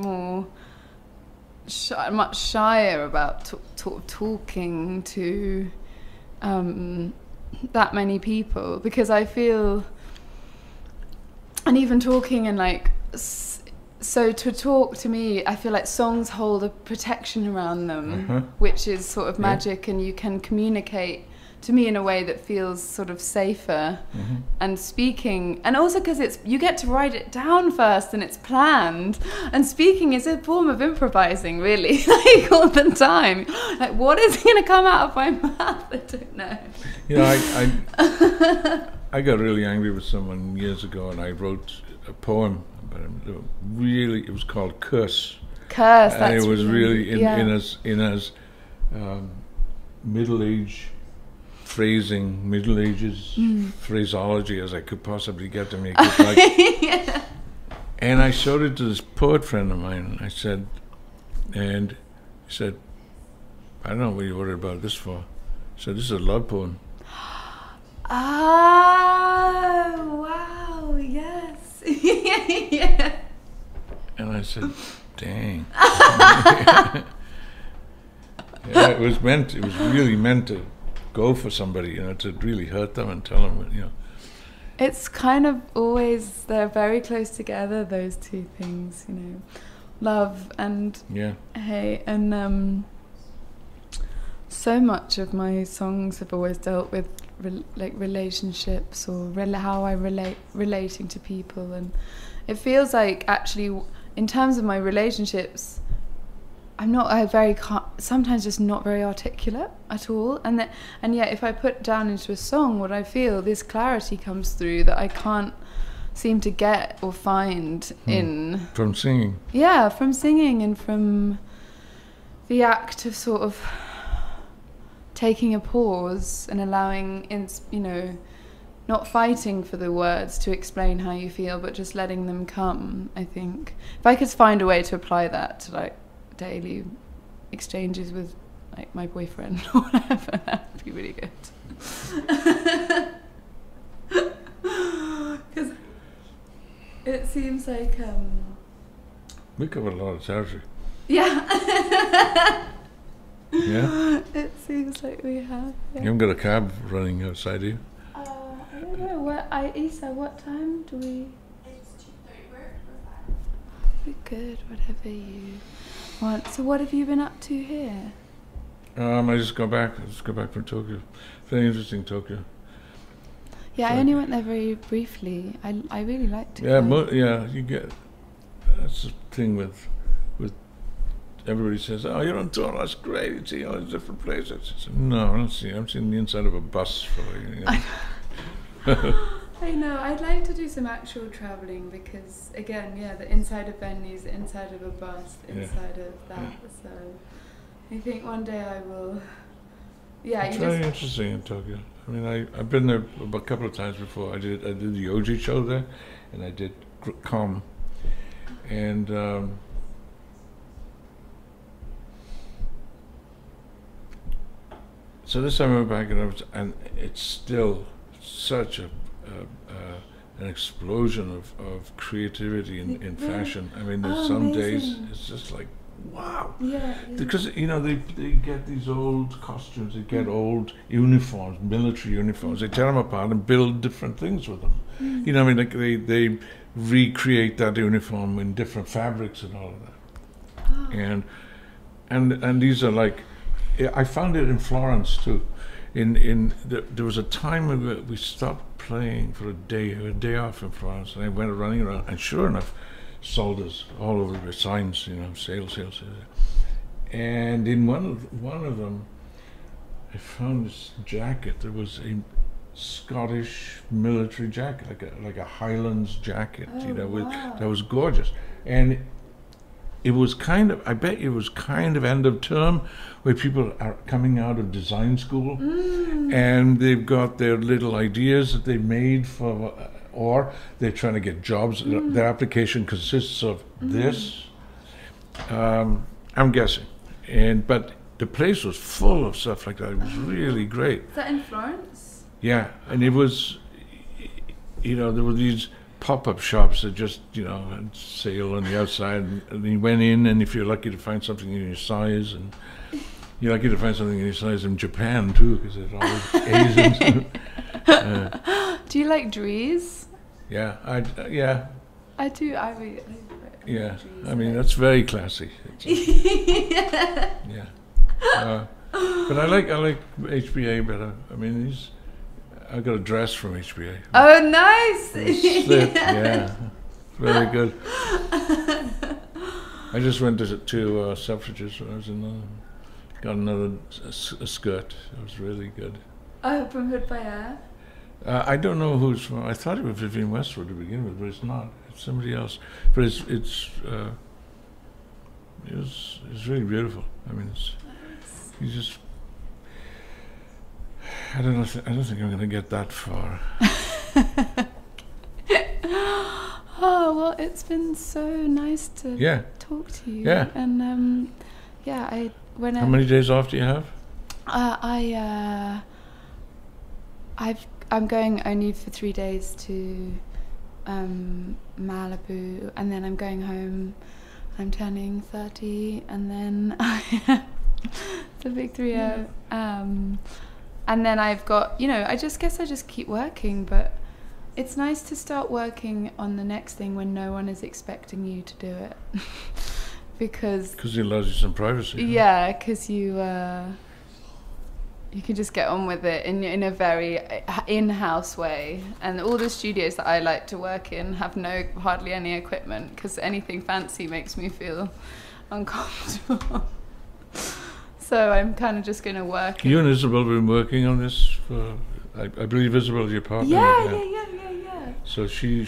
shyer about talking to that many people, because I feel, and even talking and like. So to talk, to me, I feel like songs hold a protection around them, which is sort of magic, and you can communicate to me in a way that feels sort of safer. And speaking, and also because you get to write it down first and it's planned, and speaking is a form of improvising, really, like all the time. Like, what is going to come out of my mouth? I don't know. You know, I got really angry with someone years ago, and I wrote a poem about him. It was called Curse. Curse. And that's it was really in as middle age phrasing, Middle Ages phraseology as I could possibly get to make it like. Yeah. And I showed it to this poet friend of mine, and he said, I don't know what you worried about this for. He said, this is a love poem. Oh, wow, yes. Yeah. And I said, dang. Yeah, it was really meant to go for somebody, you know, to really hurt them and tell them, you know. It's kind of always, they're very close together, those two things, you know, love and hate. And so much of my songs have always dealt with like relationships or how I relating to people. And it feels like actually in terms of my relationships, I'm not sometimes just not very articulate at all, and yet if I put down into a song what I feel, this clarity comes through that I can't seem to get or find from singing. Yeah, from singing and from the act of sort of taking a pause and allowing, you know, not fighting for the words to explain how you feel, but just letting them come. I think if I could find a way to apply that to like daily exchanges with like my boyfriend or whatever, that'd be really good. Because it seems like we covered a lot of territory. Yeah. Yeah. It seems like we have. Yeah. You haven't got a cab running outside, do you? I don't know. Isa, what time do we? It's 2:30. We're fine. We're good. Whatever you want. So what have you been up to here? I just got back from Tokyo. Very interesting, Tokyo. Yeah, I only went there very briefly. I really liked it. Yeah, you get. That's the thing with. Everybody says, "Oh, you're on tour. That's great. You see all these different places." I said, no, I don't see. I'm seeing the inside of a bus for you know. I know. I'd like to do some actual traveling because, again, yeah, the inside of venues, the inside of a bus, the inside of that. So, I think one day I will. Yeah, it's very interesting in Tokyo. I mean, I've been there a couple of times before. I did the Oji show there, and I did Com, and. So this time I went back and it's still such an explosion of creativity in fashion. I mean, there's some days it's just like, wow. Yeah. Because, you know, they get these old costumes, they get old uniforms, military uniforms, they tear them apart and build different things with them. You know, I mean, like they recreate that uniform in different fabrics and all of that. Oh. And these are like, I found it in Florence too. There was a time when we stopped playing for a day off in Florence, and I went running around, and sure enough, solders all over the signs, you know, sail. And in one of them, I found this jacket. There was a Scottish military jacket, like a Highlands jacket, you know, that was gorgeous, and. It was kind of, I bet it was kind of end of term where people are coming out of design school and they've got their little ideas that they made for, or they're trying to get jobs. Their application consists of this, I'm guessing. But the place was full of stuff like that. It was really great. Is that in Florence? Yeah, and it was, you know, there were these pop-up shops that just, you know, had sale on the outside, and you went in, and if you're lucky to find something in your size, and you're lucky to find something in your size in Japan too, because there's always Asians. Do you like Dries? Yeah, I do. I really yeah, I mean that's very classy. Yeah. But I like HBA better. I mean, I got a dress from HBA. Oh, nice! Slip, yeah. Very good. I just went to Selfridges when I was in London. Got another skirt. It was really good. Oh, from Hood by Air? I don't know who's from. I thought it was Vivienne Westwood to begin with, but it's not. It's somebody else. But it was really beautiful. I mean, you just. I don't think I'm going to get that far. Oh, well, it's been so nice to talk to you. Yeah. And How many days off do you have? I'm going only for 3 days to Malibu, and then I'm going home. I'm turning 30, and then it's a big 3-0. And then I've got, I guess I just keep working, but it's nice to start working on the next thing when no one is expecting you to do it. Because it allows you some privacy. Yeah, because you can just get on with it in a very in-house way. And all the studios that I like to work in have hardly any equipment, because anything fancy makes me feel uncomfortable. So I'm kind of just going to work. You and Isabel have been working on this for, I believe Isabel is your partner. Yeah. So she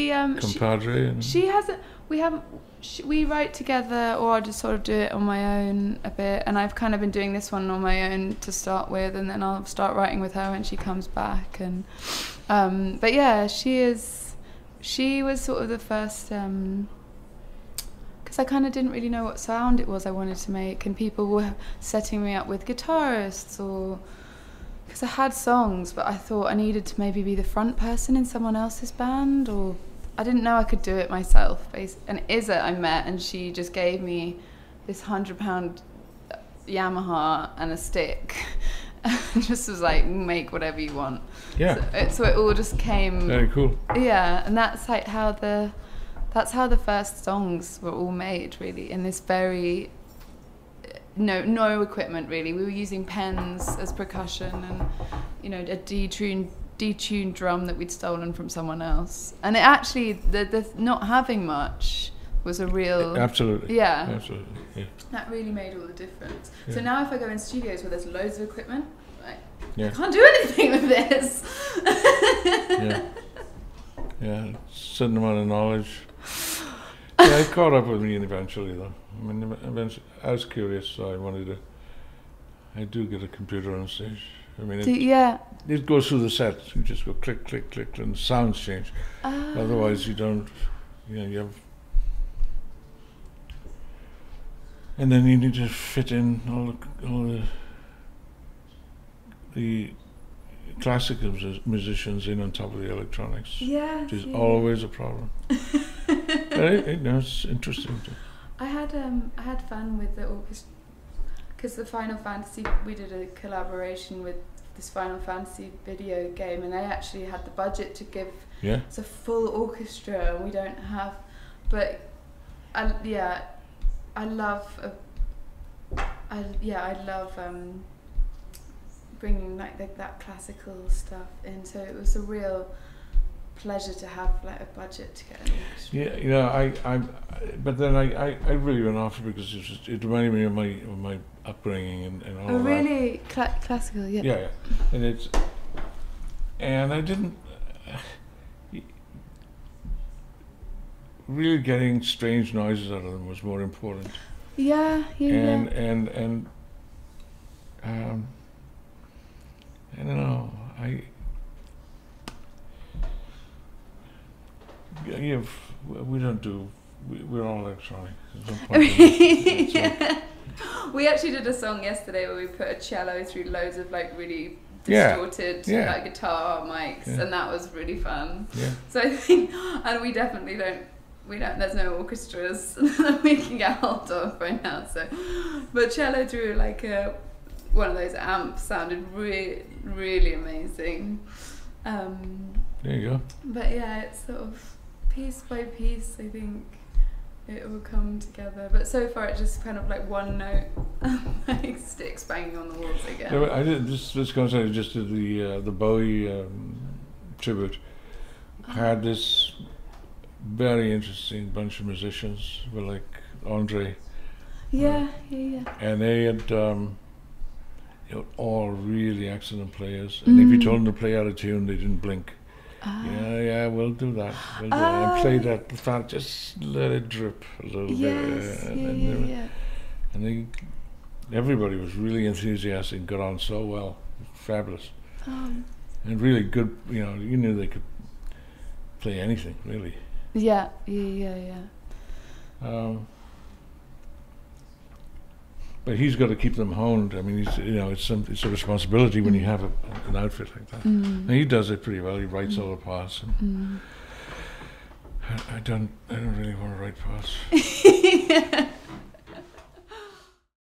compadre. And She hasn't. We write together, or I just sort of do it on my own a bit. And I've kind of been doing this one on my own to start with, and then I'll start writing with her when she comes back. And but yeah, she was sort of the first. Because I kind of didn't really know what sound it was I wanted to make, and people were setting me up with guitarists, or because I had songs, but I thought I needed to maybe be the front person in someone else's band, or I didn't know I could do it myself. And Isa I met, and she just gave me this £100 Yamaha and a stick, and just was like, make whatever you want. Yeah. So it all just came. Very cool. Yeah, and that's like how the first songs were all made, really, in this very no equipment, really. We were using pens as percussion, and a detuned drum that we'd stolen from someone else. And it actually, the not having much was a real... Absolutely. Yeah. Absolutely. Yeah. That really made all the difference. Yeah. So now if I go in studios where there's loads of equipment, I Yeah. can't do anything with this. Yeah. Certain amount of knowledge. Yeah, it caught up with me eventually, though. I mean, eventually, I was curious, so I do get a computer on stage. I mean, it goes through the set. You just go click, click, click, and the sounds change. Otherwise, you don't, you have... And then you need to fit in all the classical musicians in on top of the electronics. Yeah. Which is always a problem. But it's interesting too. I had fun with the orchestra, because the Final Fantasy, we did a collaboration with this Final Fantasy video game, and they actually had the budget to give us a full orchestra, and we don't have. But I love bringing like that classical stuff in. So it was a real pleasure to have like a budget to get an orchestra. But then I really went off because it reminded me of my upbringing and all that. Really classical, yeah. Yeah, and I didn't really getting strange noises out of them was more important. Yeah. And I don't know. We don't do. We're all electronic. There's no point in We actually did a song yesterday where we put a cello through loads of like really distorted like guitar mics, and that was really fun. Yeah. So I think, and we definitely don't. There's no orchestras that we can get hold of right now. So, but cello through like one of those amps sounded really amazing. There you go. But yeah, it's sort of piece by piece, I think. it will come together. But so far, it's just kind of like one note, like sticks banging on the walls again. Yeah, I did this concert. I just did the Bowie tribute. Had this very interesting bunch of musicians, were like Andre. Yeah. And they had all really excellent players. And if you told them to play out of tune, they didn't blink. Yeah, we'll do that. We'll do that. And play that. Just let it drip a little bit. And everybody was really enthusiastic and got on so well. Fabulous. And really good, you knew they could play anything, really. Yeah. But he's got to keep them honed. I mean, it's a responsibility when you have an outfit like that. And he does it pretty well. He writes all the parts. And I don't really want to write parts.